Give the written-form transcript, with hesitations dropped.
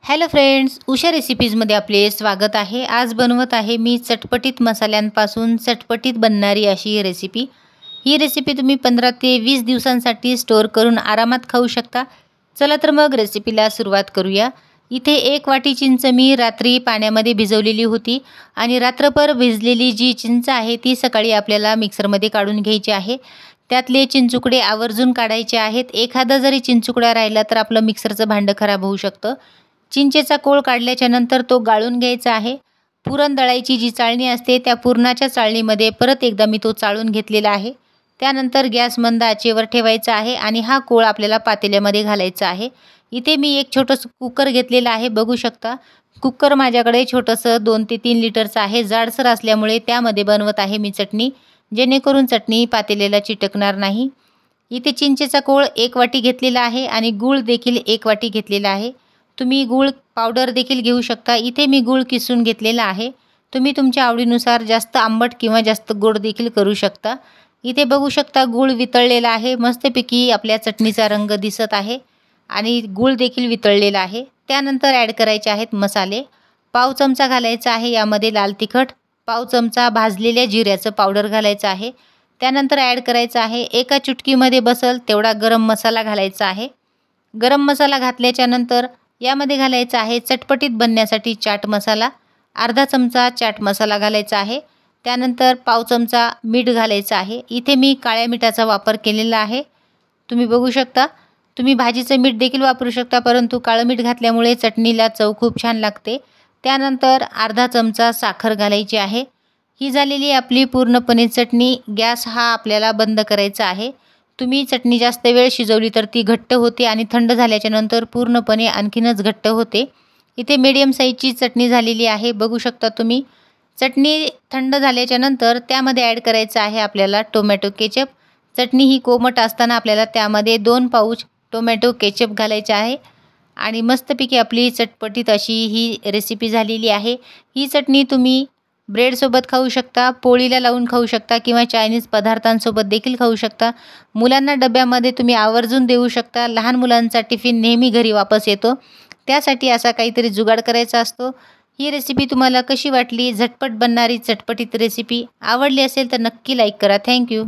Hello friends, Usha रेसिपीजमध्ये आपले स्वागत आहे। आज बनवत आहे मी चटपटीत मसाल्यांपासून चटपटीत बनणारी अशी रेसिपी। ही रेसिपी तुम्ही 15 ते 20 दिवसांसाठी स्टोर करून आरामात खाऊ शकता। चला तर मग रेसिपीला सुरुवात करूया। इथे 1 वाटी चिंच मी रात्री पाण्यामध्ये भिजवलेली होती आणि रात्रभर भिजलेली जी चिंच आहे ती सकाळी आपल्याला मिक्सरमध्ये काढून घ्यायची आहे। त्यातले चिंचुकडे आवर्जून काढायचे आहेत। एखादा जरी चिंचुकडा राहिला तर आपलं मिक्सरचं भांडं खराब होऊ शकतं। चिंचेचा कोळ काढल्याच्या नंतर तो गाळून घ्यायचा आहे। पुरण दळायची जी चाळणी असते त्या पुरणाच्या चाळणीमध्ये परत एकदा मी तो चाळून घेतलेला आहे। त्यानंतर गॅस मंद आचेवर ठेवायचा आहे आणि हा कोळ आपल्याला पातेल्यामध्ये घालायचा आहे। इथे मी एक छोटंसं कुकर घेतलेला आहे, बघू शकता। कुकर माझ्याकडे छोटंसं 2 ते 3 लिटरचं आहे। जाडसर असल्यामुळे त्यामध्ये बनवत आहे मी चटणी, जेणेकरून चटणी पातेल्याला चिटकणार नाही। इथे चिंचेचा कोळ 1 वाटी घेतलेला आहे आणि गूळ देखील 1 वाटी घेतलेला आहे। तुम्ही गूळ पावडर देखील घेऊ शकता। इथे मी गूळ किसून घेतलेला आहे। तुम्ही तुमच्या आवडीनुसार जास्त आंबट किंवा जास्त गोड देखील करू शकता। इथे बघू शकता गूळ वितळलेला आहे। मस्तपैकी आपल्या चटणीचा रंग दिसत आहे आणि गूळ देखील वितळलेला आहे। त्यानंतर ॲड करायचे आहेत मसाले। पाव चमचा घालायचा आहे यामध्ये लाल तिखट, पाव चमचा भाजलेल्या जिऱ्याचं पावडर घालायचं आहे। त्यानंतर ॲड करायचं आहे एका चुटकीमध्ये बसल तेवढा गरम मसाला घालायचा आहे। गरम मसाला घातल्याच्या नंतर यामध्ये घालायचा आहे चटपटीत बनण्यासाठी चाट मसाला, अर्धा चमचा चाट मसाला घालायचा आहे। त्यानंतर पाव चमचा मीठ घालायचं आहे। इथे मी काळ्या मिठाचा वापर केलेला आहे, तुम्ही बघू शकता। तुम्ही भाजीचं मीठ देखील वापरू शकता, परंतु काळं मीठ घातल्यामुळे चटणीला चव खूप छान लागते। त्यानंतर अर्धा चमचा साखर घालायची आहे। ही झालेली आपली पूर्णपणे चटणी। गॅस हा आपल्याला बंद करायचा आहे। तुम्ही चटणी जास्त वेळ शिजवली तर ती घट्ट होते आणि थंड झाल्याच्या नंतर पूर्णपणे आणखीनच घट्ट होते। इथे मीडियम साईजची चटणी झालेली आहे, बघू शकता तुम्ही। चटणी थंड झाल्याच्या नंतर त्यामध्ये ॲड करायचं आहे आपल्याला टोमॅटो केचप। चटणी ही कोमट असताना आपल्याला त्यामध्ये 2 पाऊच टोमॅटो केचप घालायचे आहे आणि मस्तपैकी आपली चटपटीत अशी ही रेसिपी झालेली आहे। ही चटणी तुम्ही ब्रेडसोबत खाऊ शकता, पोळीला लावून खाऊ शकता किंवा चायनीज पदार्थांसोबत देखील खाऊ शकता। मुलांना डब्यामध्ये तुम्ही आवर्जून देऊ शकता। लहान मुलांचा टिफिन नेहमी घरी वापस येतो, त्यासाठी असा काहीतरी जुगाड करायचा असतो। ही रेसिपी तुम्हाला कशी वाटली? झटपट बनणारी चटपटीत रेसिपी आवडली असेल तर नक्की लाईक करा। थँक्यू।